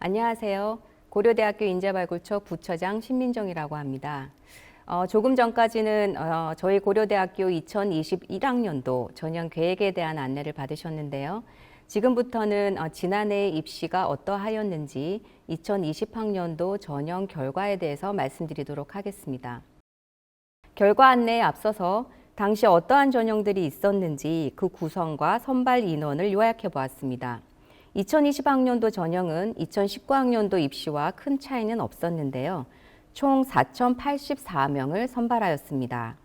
안녕하세요. 고려대학교 인재발굴처 부처장 신민정이라고 합니다. 조금 전까지는 저희 고려대학교 2021학년도 전형 계획에 대한 안내를 받으셨는데요. 지금부터는 지난해 입시가 어떠하였는지 2020학년도 전형 결과에 대해서 말씀드리도록 하겠습니다. 결과 안내에 앞서서 당시 어떠한 전형들이 있었는지 그 구성과 선발 인원을 요약해 보았습니다. 2020학년도 전형은 2019학년도 입시와 큰 차이는 없었는데요. 총 4,084명을 선발하였습니다.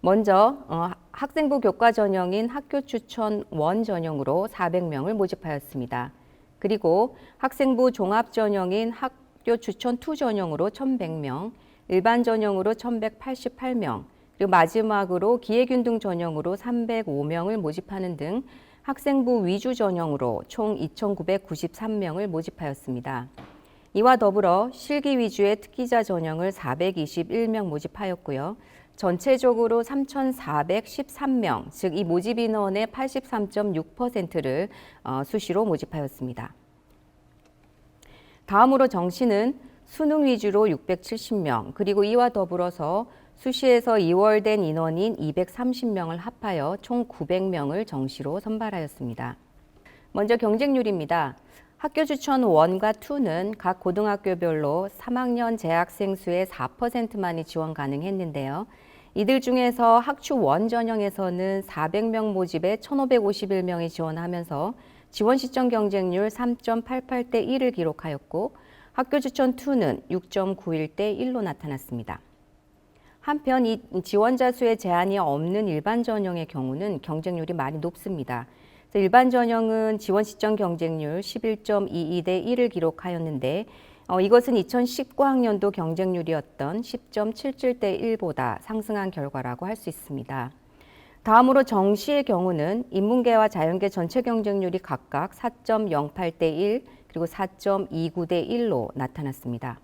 먼저 학생부 교과 전형인 학교 추천 원 전형으로 400명을 모집하였습니다. 그리고 학생부 종합 전형인 학교 추천 투 전형으로 1,100명, 일반 전형으로 1,188명, 그리고 마지막으로 기회균등 전형으로 305명을 모집하는 등 학생부 위주 전형으로 총 2,993명을 모집하였습니다. 이와 더불어 실기 위주의 특기자 전형을 421명 모집하였고요. 전체적으로 3,413명, 즉 이 모집 인원의 83.6%를 수시로 모집하였습니다. 다음으로 정시는 수능 위주로 670명, 그리고 이와 더불어서 수시에서 2월된 인원인 230명을 합하여 총 900명을 정시로 선발하였습니다. 먼저 경쟁률입니다. 학교 추천 1과 2는 각 고등학교별로 3학년 재학생 수의 4%만이 지원 가능했는데요. 이들 중에서 학추 1 전형에서는 400명 모집에 1,551명이 지원하면서 지원 시점 경쟁률 3.88대 1을 기록하였고 학교 추천 2는 6.91대 1로 나타났습니다. 한편 이 지원자 수의 제한이 없는 일반 전형의 경우는 경쟁률이 많이 높습니다. 일반 전형은 지원 시점 경쟁률 11.22대 1을 기록하였는데 이것은 2019학년도 경쟁률이었던 10.77대 1보다 상승한 결과라고 할 수 있습니다. 다음으로 정시의 경우는 인문계와 자연계 전체 경쟁률이 각각 4.08대 1 그리고 4.29대 1로 나타났습니다.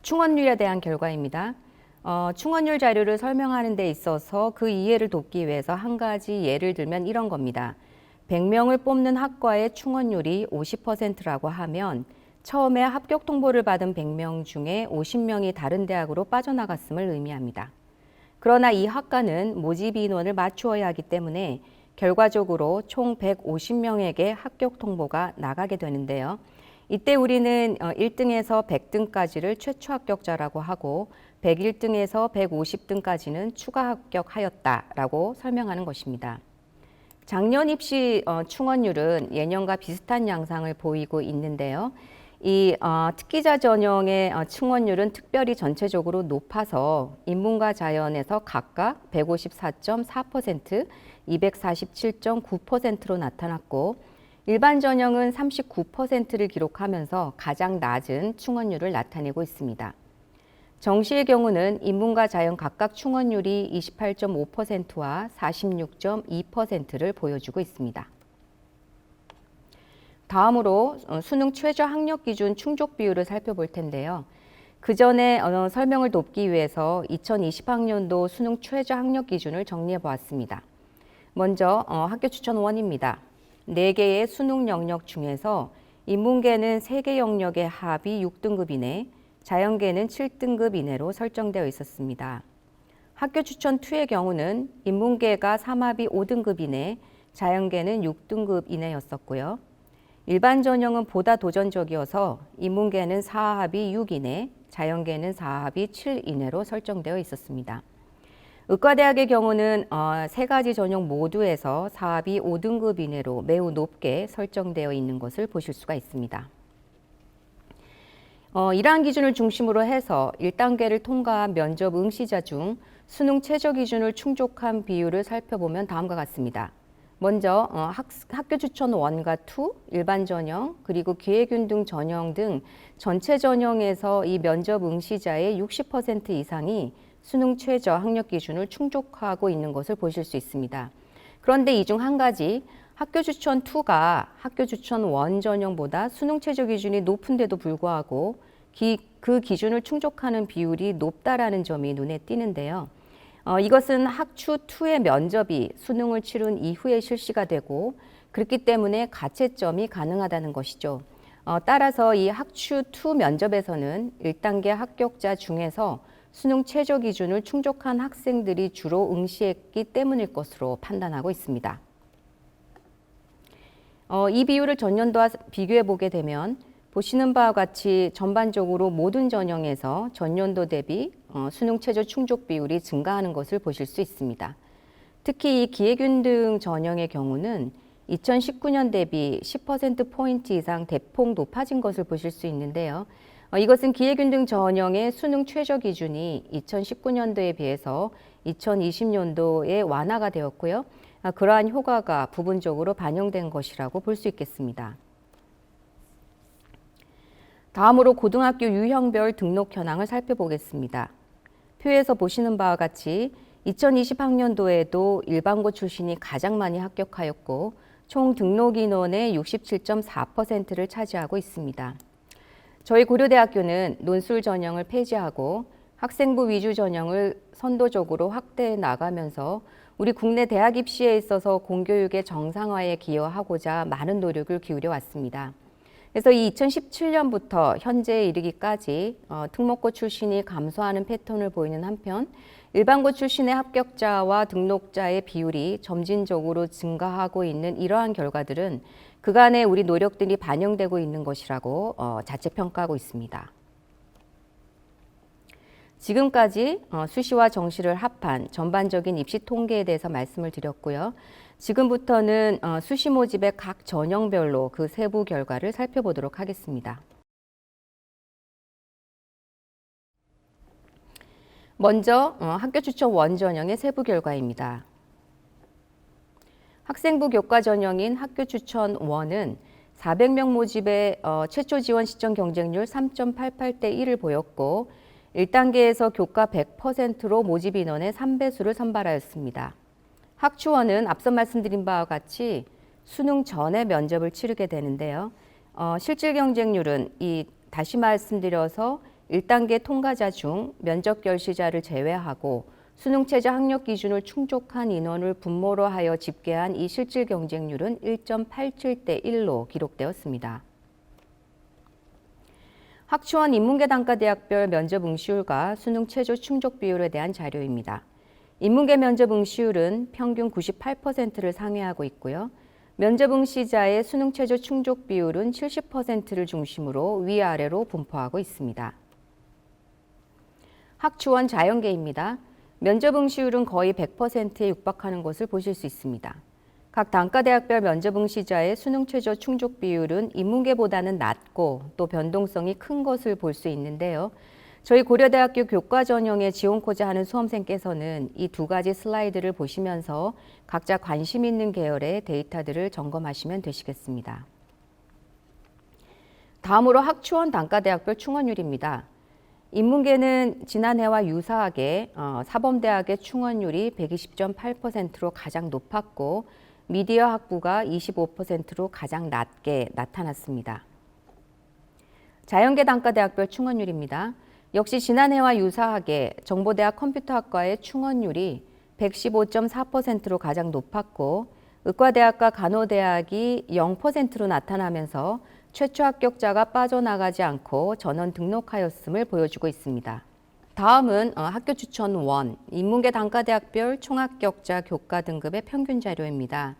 충원률에 대한 결과입니다. 충원율 자료를 설명하는 데 있어서 그 이해를 돕기 위해서 한 가지 예를 들면 이런 겁니다. 100명을 뽑는 학과의 충원율이 50%라고 하면 처음에 합격 통보를 받은 100명 중에 50명이 다른 대학으로 빠져나갔음을 의미합니다. 그러나 이 학과는 모집 인원을 맞추어야 하기 때문에 결과적으로 총 150명에게 합격 통보가 나가게 되는데요. 이때 우리는 1등에서 100등까지를 최초 합격자라고 하고 101등에서 150등까지는 추가 합격하였다라고 설명하는 것입니다. 작년 입시 충원율은 예년과 비슷한 양상을 보이고 있는데요. 이 특기자 전형의 충원율은 특별히 전체적으로 높아서 인문과 자연에서 각각 154.4%, 247.9%로 나타났고 일반 전형은 39%를 기록하면서 가장 낮은 충원율을 나타내고 있습니다. 정시의 경우는 인문과 자연 각각 충원율이 28.5%와 46.2%를 보여주고 있습니다. 다음으로 수능 최저 학력 기준 충족 비율을 살펴볼 텐데요. 그 전에 설명을 돕기 위해서 2020학년도 수능 최저 학력 기준을 정리해 보았습니다. 먼저 학교 추천 1입니다. 4개의 수능 영역 중에서 인문계는 3개 영역의 합이 6등급 이내, 자연계는 7등급 이내로 설정되어 있었습니다. 학교 추천 2의 경우는 인문계가 3합이 5등급 이내, 자연계는 6등급 이내였었고요. 일반 전형은 보다 도전적이어서 인문계는 4합이 6 이내, 자연계는 4합이 7 이내로 설정되어 있었습니다. 의과대학의 경우는 3가지 전형 모두에서 4합이 5등급 이내로 매우 높게 설정되어 있는 것을 보실 수가 있습니다. 이러한 기준을 중심으로 해서 1단계를 통과한 면접 응시자 중 수능 최저 기준을 충족한 비율을 살펴보면 다음과 같습니다. 먼저 학교 추천 1과 2, 일반 전형, 그리고 기회균등 전형 등 전체 전형에서 이 면접 응시자의 60% 이상이 수능 최저 학력 기준을 충족하고 있는 것을 보실 수 있습니다. 그런데 이 중 한 가지, 학교 추천 2가 학교 추천 1 전형보다 수능 최저 기준이 높은데도 불구하고 그 기준을 충족하는 비율이 높다라는 점이 눈에 띄는데요. 이것은 학추 2의 면접이 수능을 치른 이후에 실시가 되고 그렇기 때문에 가채점이 가능하다는 것이죠. 따라서 이 학추 2 면접에서는 1단계 합격자 중에서 수능 최저 기준을 충족한 학생들이 주로 응시했기 때문일 것으로 판단하고 있습니다. 이 비율을 전년도와 비교해 보게 되면 보시는 바와 같이 전반적으로 모든 전형에서 전년도 대비 수능 최저 충족 비율이 증가하는 것을 보실 수 있습니다. 특히 이 기회균등 전형의 경우는 2019년 대비 10%포인트 이상 대폭 높아진 것을 보실 수 있는데요. 이것은 기회균등 전형의 수능 최저 기준이 2019년도에 비해서 2020년도에 완화가 되었고요. 그러한 효과가 부분적으로 반영된 것이라고 볼 수 있겠습니다. 다음으로 고등학교 유형별 등록 현황을 살펴보겠습니다. 표에서 보시는 바와 같이 2020학년도에도 일반고 출신이 가장 많이 합격하였고 총 등록 인원의 67.4%를 차지하고 있습니다. 저희 고려대학교는 논술 전형을 폐지하고 학생부 위주 전형을 선도적으로 확대해 나가면서 우리 국내 대학 입시에 있어서 공교육의 정상화에 기여하고자 많은 노력을 기울여 왔습니다. 그래서 이 2017년부터 현재에 이르기까지 특목고 출신이 감소하는 패턴을 보이는 한편 일반고 출신의 합격자와 등록자의 비율이 점진적으로 증가하고 있는 이러한 결과들은 그간의 우리 노력들이 반영되고 있는 것이라고 자체 평가하고 있습니다. 지금까지 수시와 정시를 합한 전반적인 입시 통계에 대해서 말씀을 드렸고요. 지금부터는 수시 모집의 각 전형별로 그 세부 결과를 살펴보도록 하겠습니다. 먼저 학교 추천 원 전형의 세부 결과입니다. 학생부 교과 전형인 학교 추천 원은 400명 모집의 최초 지원 시점 경쟁률 3.88대 1을 보였고 1단계에서 교과 100%로 모집 인원의 3배수를 선발하였습니다. 학추원은 앞서 말씀드린 바와 같이 수능 전에 면접을 치르게 되는데요. 실질 경쟁률은 다시 말씀드려서 1단계 통과자 중 면접 결시자를 제외하고 수능 최저 학력 기준을 충족한 인원을 분모로 하여 집계한 이 실질 경쟁률은 1.87대 1로 기록되었습니다. 학추원 인문계 단과대학별 면접 응시율과 수능 최저 충족 비율에 대한 자료입니다. 인문계 면접 응시율은 평균 98%를 상회하고 있고요. 면접 응시자의 수능 최저 충족 비율은 70%를 중심으로 위아래로 분포하고 있습니다. 학추원 자연계입니다. 면접 응시율은 거의 100%에 육박하는 것을 보실 수 있습니다. 각 단과대학별 면접 응시자의 수능 최저 충족 비율은 인문계보다는 낮고 또 변동성이 큰 것을 볼 수 있는데요. 저희 고려대학교 교과 전형에 지원코자 하는 수험생께서는 이 두 가지 슬라이드를 보시면서 각자 관심 있는 계열의 데이터들을 점검하시면 되시겠습니다. 다음으로 학추원 단과대학별 충원율입니다. 인문계는 지난해와 유사하게 사범대학의 충원율이 120.8%로 가장 높았고 미디어 학부가 25%로 가장 낮게 나타났습니다. 자연계 단과대학별 충원율입니다. 역시 지난해와 유사하게 정보대학 컴퓨터학과의 충원율이 115.4%로 가장 높았고 의과대학과 간호대학이 0%로 나타나면서 최초 합격자가 빠져나가지 않고 전원 등록하였음을 보여주고 있습니다. 다음은 학교 추천 원, 인문계 단과대학별 총합격자 교과 등급의 평균 자료입니다.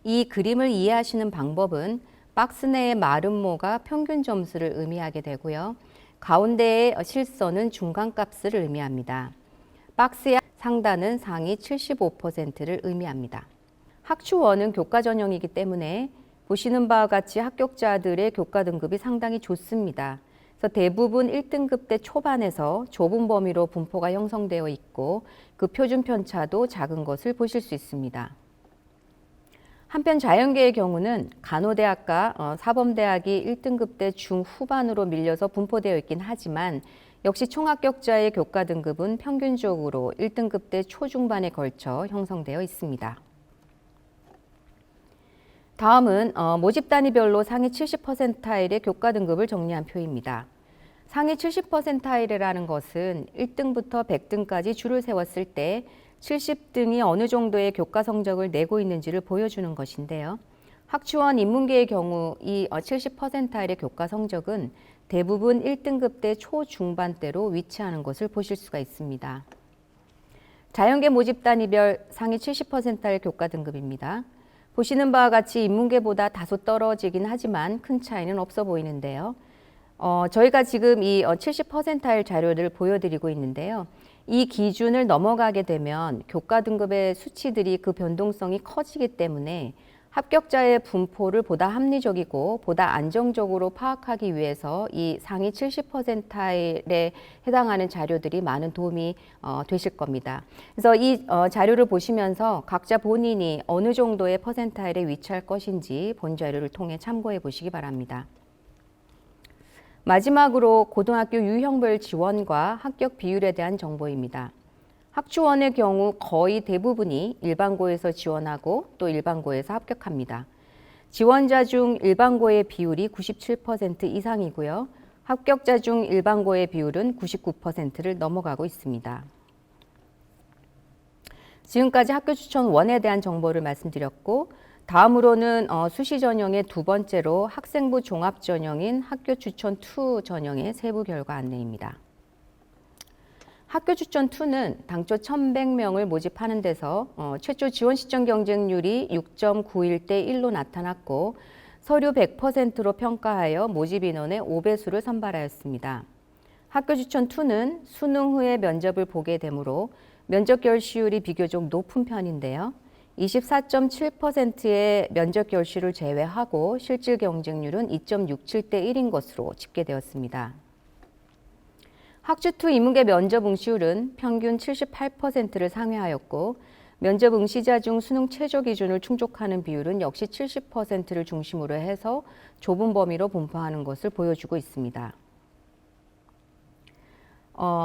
이 그림을 이해하시는 방법은 박스 내의 마름모가 평균 점수를 의미하게 되고요. 가운데의 실선은 중간값을 의미합니다. 박스의 상단은 상위 75%를 의미합니다. 학추원은 교과 전형이기 때문에 보시는 바와 같이 합격자들의 교과 등급이 상당히 좋습니다. 그래서 대부분 1등급대 초반에서 좁은 범위로 분포가 형성되어 있고 그 표준 편차도 작은 것을 보실 수 있습니다. 한편 자연계의 경우는 간호대학과 사범대학이 1등급대 중후반으로 밀려서 분포되어 있긴 하지만 역시 총합격자의 교과 등급은 평균적으로 1등급대 초중반에 걸쳐 형성되어 있습니다. 다음은 모집 단위별로 상위 70%타일의 교과 등급을 정리한 표입니다. 상위 70%타일이라는 것은 1등부터 100등까지 줄을 세웠을 때 70등이 어느 정도의 교과 성적을 내고 있는지를 보여주는 것인데요. 학추원 인문계의 경우 이 70%의 교과 성적은 대부분 1등급대 초중반대로 위치하는 것을 보실 수가 있습니다. 자연계 모집 단위별 상위 70%의 교과 등급입니다. 보시는 바와 같이 인문계보다 다소 떨어지긴 하지만 큰 차이는 없어 보이는데요. 저희가 지금 이 70%의 자료를 보여드리고 있는데요. 이 기준을 넘어가게 되면 교과 등급의 수치들이 그 변동성이 커지기 때문에 합격자의 분포를 보다 합리적이고 보다 안정적으로 파악하기 위해서 이 상위 70%에 해당하는 자료들이 많은 도움이 되실 겁니다. 그래서 이 자료를 보시면서 각자 본인이 어느 정도의 퍼센타일에 위치할 것인지 본 자료를 통해 참고해 보시기 바랍니다. 마지막으로 고등학교 유형별 지원과 합격 비율에 대한 정보입니다. 학추원의 경우 거의 대부분이 일반고에서 지원하고 또 일반고에서 합격합니다. 지원자 중 일반고의 비율이 97% 이상이고요. 합격자 중 일반고의 비율은 99%를 넘어가고 있습니다. 지금까지 학교 추천 1에 대한 정보를 말씀드렸고 다음으로는 수시 전형의 두 번째로 학생부 종합 전형인 학교 추천 2 전형의 세부 결과 안내입니다. 학교 추천 2는 당초 1,100명을 모집하는 데서 최초 지원 시점 경쟁률이 6.91대 1로 나타났고 서류 100%로 평가하여 모집 인원의 5배수를 선발하였습니다. 학교 추천 2는 수능 후에 면접을 보게 되므로 면접 결시율이 비교적 높은 편인데요. 24.7%의 면접 결시를 제외하고 실질 경쟁률은 2.67대 1인 것으로 집계되었습니다. 학추2 인문계 면접 응시율은 평균 78%를 상회하였고 면접 응시자 중 수능 최저 기준을 충족하는 비율은 역시 70%를 중심으로 해서 좁은 범위로 분포하는 것을 보여주고 있습니다.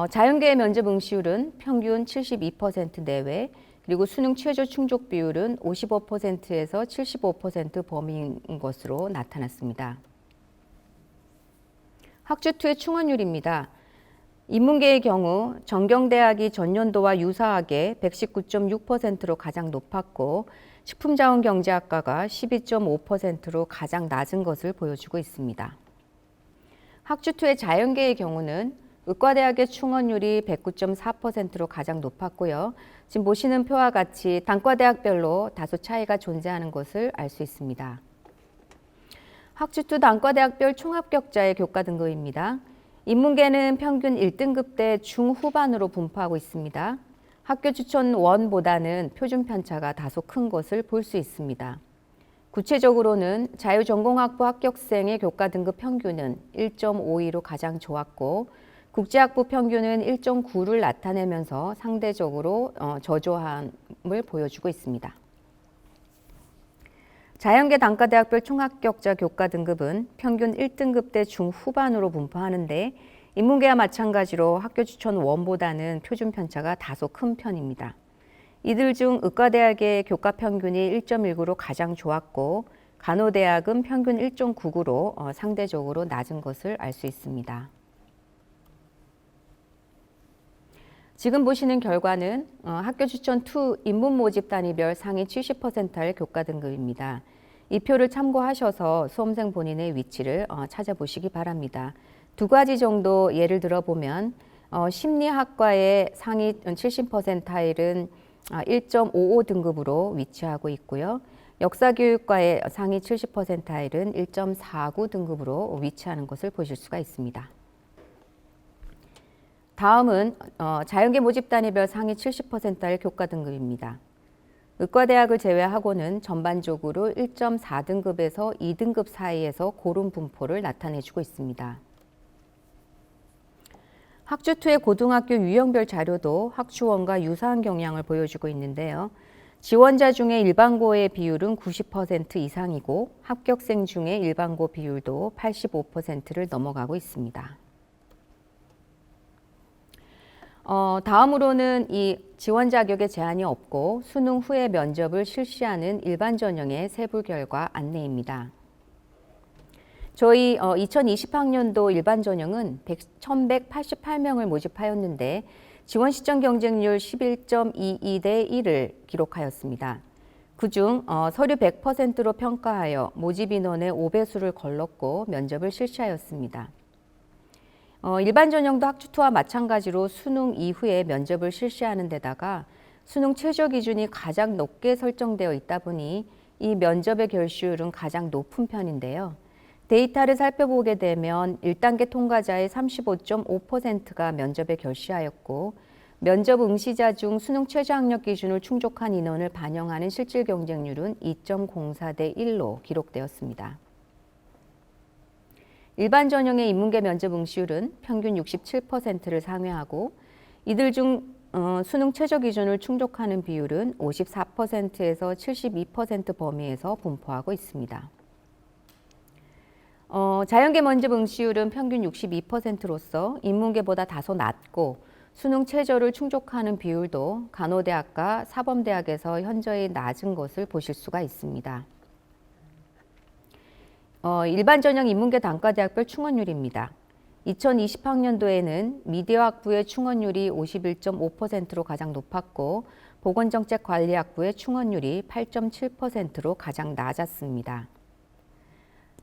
자연계의 면접 응시율은 평균 72% 내외, 그리고 수능 최저 충족 비율은 55%에서 75% 범위인 것으로 나타났습니다. 학추2의 충원율입니다. 인문계의 경우 전경대학이 전년도와 유사하게 119.6%로 가장 높았고 식품자원경제학과가 12.5%로 가장 낮은 것을 보여주고 있습니다. 학추2의 자연계의 경우는 의과대학의 충원율이 109.4%로 가장 높았고요. 지금 보시는 표와 같이 단과대학별로 다소 차이가 존재하는 것을 알 수 있습니다. 학추2 단과대학별 총합격자의 교과 등급입니다. 인문계는 평균 1등급대 중후반으로 분포하고 있습니다. 학교 추천 1보다는 표준 편차가 다소 큰 것을 볼 수 있습니다. 구체적으로는 자유전공학부 합격생의 교과 등급 평균은 1.52로 가장 좋았고 국제학부 평균은 1.9를 나타내면서 상대적으로 저조함을 보여주고 있습니다. 자연계 단과대학별 총합격자 교과 등급은 평균 1등급대 중후반으로 분포하는데 인문계와 마찬가지로 학교 추천 1보다는 표준 편차가 다소 큰 편입니다. 이들 중 의과대학의 교과 평균이 1.19로 가장 좋았고 간호대학은 평균 1.99로 상대적으로 낮은 것을 알 수 있습니다. 지금 보시는 결과는 학교 추천 2 인문 모집 단위별 상위 70%의 교과 등급입니다. 이 표를 참고하셔서 수험생 본인의 위치를 찾아보시기 바랍니다. 두 가지 정도 예를 들어보면 심리학과의 상위 70%는 1.55 등급으로 위치하고 있고요. 역사교육과의 상위 70%는 1.49 등급으로 위치하는 것을 보실 수가 있습니다. 다음은 자연계 모집 단위별 상위 70%의 교과 등급입니다. 의과대학을 제외하고는 전반적으로 1.4등급에서 2등급 사이에서 고른 분포를 나타내주고 있습니다. 학추2의 고등학교 유형별 자료도 학추1과 유사한 경향을 보여주고 있는데요. 지원자 중에 일반고의 비율은 90% 이상이고 합격생 중에 일반고 비율도 85%를 넘어가고 있습니다. 다음으로는 이 지원 자격에 제한이 없고 수능 후에 면접을 실시하는 일반 전형의 세부 결과 안내입니다. 저희 2020학년도 일반 전형은 1,188명을 모집하였는데 지원 시점 경쟁률 11.22대 1을 기록하였습니다. 그중 서류 100%로 평가하여 모집 인원의 5배수를 걸렀고 면접을 실시하였습니다. 일반 전형도 학주투와 마찬가지로 수능 이후에 면접을 실시하는 데다가 수능 최저 기준이 가장 높게 설정되어 있다 보니 이 면접의 결시율은 가장 높은 편인데요. 데이터를 살펴보게 되면 1단계 통과자의 35.5%가 면접에 결시하였고 면접 응시자 중 수능 최저학력 기준을 충족한 인원을 반영하는 실질 경쟁률은 2.04대 1로 기록되었습니다. 일반 전형의 인문계 면접 응시율은 평균 67%를 상회하고 이들 중 수능 최저 기준을 충족하는 비율은 54%에서 72% 범위에서 분포하고 있습니다. 자연계 면접 응시율은 평균 62%로서 인문계보다 다소 낮고 수능 최저를 충족하는 비율도 간호대학과 사범대학에서 현저히 낮은 것을 보실 수가 있습니다. 일반 전형 인문계 단과대학별 충원율입니다. 2020학년도에는 미디어학부의 충원율이 51.5%로 가장 높았고 보건정책관리학부의 충원율이 8.7%로 가장 낮았습니다.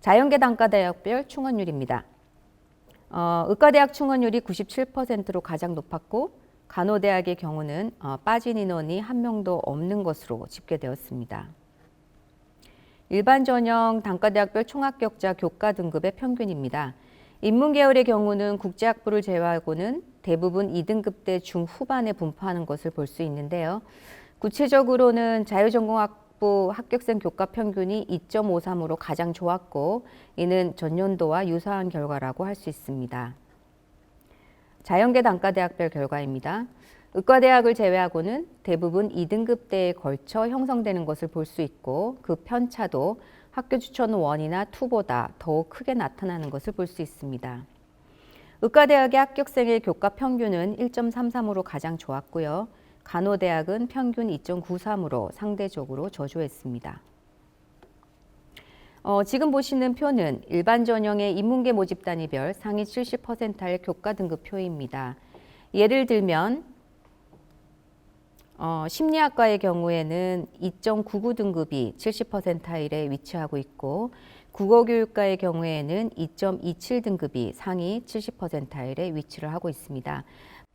자연계 단과대학별 충원율입니다. 의과대학 충원율이 97%로 가장 높았고 간호대학의 경우는 빠진 인원이 한 명도 없는 것으로 집계되었습니다. 일반 전형 단과대학별 총합격자 교과 등급의 평균입니다. 인문계열의 경우는 국제학부를 제외하고는 대부분 2등급대 중후반에 분포하는 것을 볼 수 있는데요. 구체적으로는 자유전공학부 합격생 교과 평균이 2.53으로 가장 좋았고 이는 전년도와 유사한 결과라고 할 수 있습니다. 자연계 단과대학별 결과입니다. 의과대학을 제외하고는 대부분 2등급대에 걸쳐 형성되는 것을 볼 수 있고 그 편차도 학교 추천 1이나 2보다 더욱 크게 나타나는 것을 볼 수 있습니다. 의과대학의 합격생의 교과 평균은 1.33으로 가장 좋았고요. 간호대학은 평균 2.93으로 상대적으로 저조했습니다. 지금 보시는 표는 일반 전형의 인문계 모집 단위별 상위 70%의 교과 등급 표입니다. 예를 들면 심리학과의 경우에는 2.99 등급이 70%에 위치하고 있고 국어교육과의 경우에는 2.27 등급이 상위 70%에 위치를 하고 있습니다.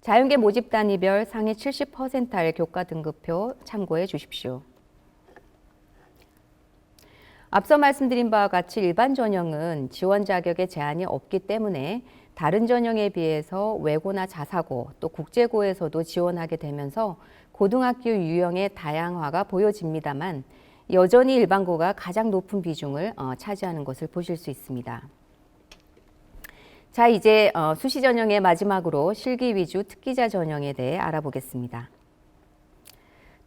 자연계 모집 단위별 상위 70%의 교과 등급표 참고해 주십시오. 앞서 말씀드린 바와 같이 일반 전형은 지원 자격에 제한이 없기 때문에 다른 전형에 비해서 외고나 자사고 또 국제고에서도 지원하게 되면서 고등학교 유형의 다양화가 보여집니다만 여전히 일반고가 가장 높은 비중을 차지하는 것을 보실 수 있습니다. 자, 이제 수시 전형의 마지막으로 실기 위주 특기자 전형에 대해 알아보겠습니다.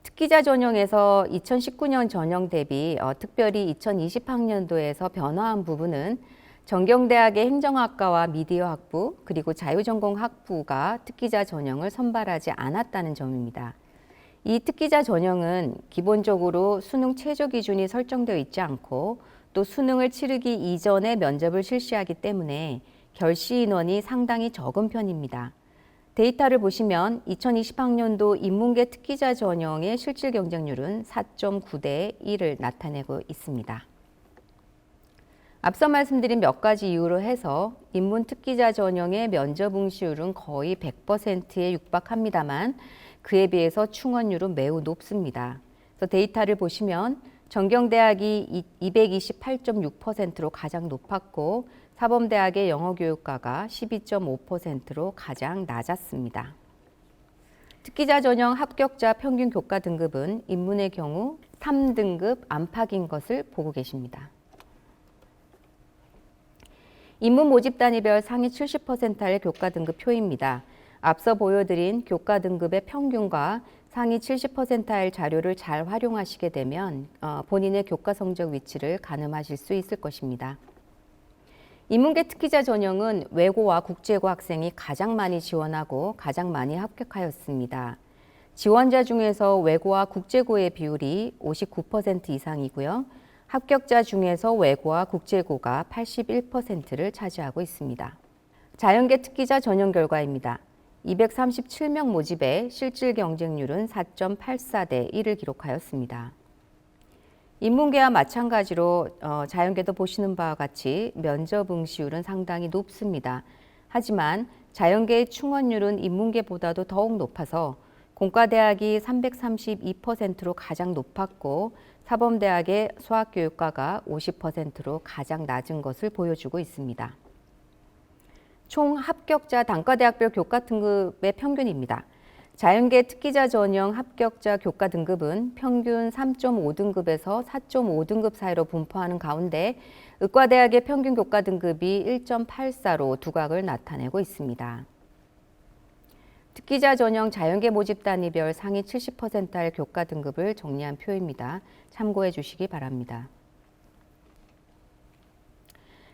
특기자 전형에서 2019년 전형 대비 특별히 2020학년도에서 변화한 부분은 전경대학의 행정학과와 미디어학부 그리고 자유전공학부가 특기자 전형을 선발하지 않았다는 점입니다. 이 특기자 전형은 기본적으로 수능 최저 기준이 설정되어 있지 않고 또 수능을 치르기 이전에 면접을 실시하기 때문에 결시 인원이 상당히 적은 편입니다. 데이터를 보시면 2020학년도 인문계 특기자 전형의 실질 경쟁률은 4.9대 1을 나타내고 있습니다. 앞서 말씀드린 몇 가지 이유로 해서 인문 특기자 전형의 면접 응시율은 거의 100%에 육박합니다만 그에 비해서 충원율은 매우 높습니다. 그래서 데이터를 보시면 전경대학이 228.6%로 가장 높았고 사범대학의 영어교육과가 12.5%로 가장 낮았습니다. 특기자 전형 합격자 평균 교과 등급은 인문의 경우 3등급 안팎인 것을 보고 계십니다. 인문 모집 단위별 상위 70%의 교과 등급 표입니다. 앞서 보여드린 교과 등급의 평균과 상위 70%의 자료를 잘 활용하시게 되면 본인의 교과 성적 위치를 가늠하실 수 있을 것입니다. 인문계 특기자 전형은 외고와 국제고 학생이 가장 많이 지원하고 가장 많이 합격하였습니다. 지원자 중에서 외고와 국제고의 비율이 59% 이상이고요. 합격자 중에서 외고와 국제고가 81%를 차지하고 있습니다. 자연계 특기자 전형 결과입니다. 237명 모집에 실질 경쟁률은 4.84대 1을 기록하였습니다. 인문계와 마찬가지로 자연계도 보시는 바와 같이 면접 응시율은 상당히 높습니다. 하지만 자연계의 충원율은 인문계보다도 더욱 높아서 공과대학이 332%로 가장 높았고 사범대학의 수학교육과가 50%로 가장 낮은 것을 보여주고 있습니다. 총 합격자 단과대학별 교과 등급의 평균입니다. 자연계 특기자 전형 합격자 교과 등급은 평균 3.5등급에서 4.5등급 사이로 분포하는 가운데 의과대학의 평균 교과 등급이 1.84로 두각을 나타내고 있습니다. 특기자 전형 자연계 모집 단위별 상위 70%할 교과 등급을 정리한 표입니다. 참고해 주시기 바랍니다.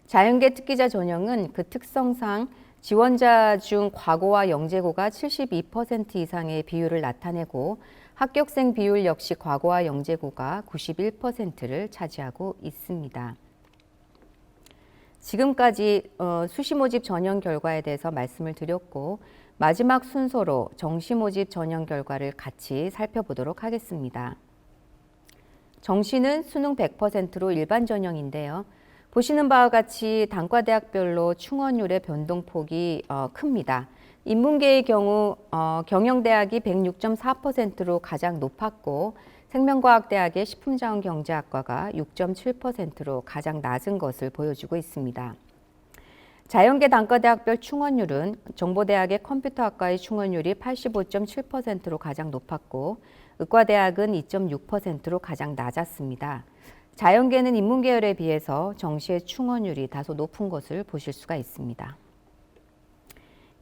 자연계 특기자 전형은 그 특성상 지원자 중 과고와 영재고가 72% 이상의 비율을 나타내고 합격생 비율 역시 과고와 영재고가 91%를 차지하고 있습니다. 지금까지 수시 모집 전형 결과에 대해서 말씀을 드렸고 마지막 순서로 정시 모집 전형 결과를 같이 살펴보도록 하겠습니다. 정시는 수능 100%로 일반 전형인데요. 보시는 바와 같이 단과대학별로 충원율의 변동폭이 큽니다. 인문계의 경우 경영대학이 106.4%로 가장 높았고 생명과학대학의 식품자원경제학과가 6.7%로 가장 낮은 것을 보여주고 있습니다. 자연계 단과대학별 충원율은 정보대학의 컴퓨터학과의 충원율이 85.7%로 가장 높았고 의과대학은 2.6%로 가장 낮았습니다. 자연계는 인문계열에 비해서 정시의 충원율이 다소 높은 것을 보실 수가 있습니다.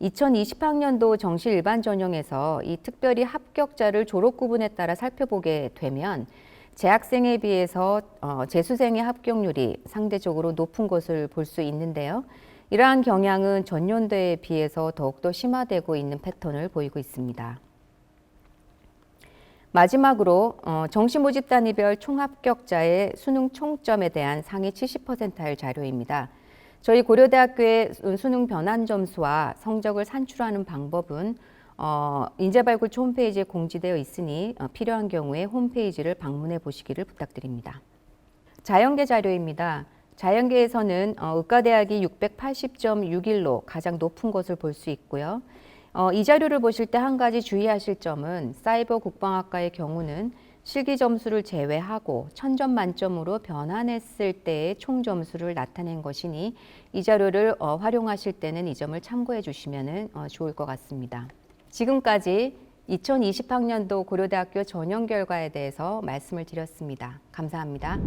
2020학년도 정시 일반 전형에서 이 특별히 합격자를 졸업 구분에 따라 살펴보게 되면 재학생에 비해서 재수생의 합격률이 상대적으로 높은 것을 볼 수 있는데요. 이러한 경향은 전년도에 비해서 더욱더 심화되고 있는 패턴을 보이고 있습니다. 마지막으로 정시 모집 단위별 총합격자의 수능 총점에 대한 상위 70%할 자료입니다. 저희 고려대학교의 수능 변환 점수와 성적을 산출하는 방법은 인재발굴처 홈페이지에 공지되어 있으니 필요한 경우에 홈페이지를 방문해 보시기를 부탁드립니다. 자연계 자료입니다. 자연계에서는 의과대학이 680.61로 가장 높은 것을 볼 수 있고요. 이 자료를 보실 때 한 가지 주의하실 점은 사이버 국방학과의 경우는 실기 점수를 제외하고 1000점 만점으로 변환했을 때의 총 점수를 나타낸 것이니 이 자료를 활용하실 때는 이 점을 참고해 주시면 좋을 것 같습니다. 지금까지 2020학년도 고려대학교 전형 결과에 대해서 말씀을 드렸습니다. 감사합니다.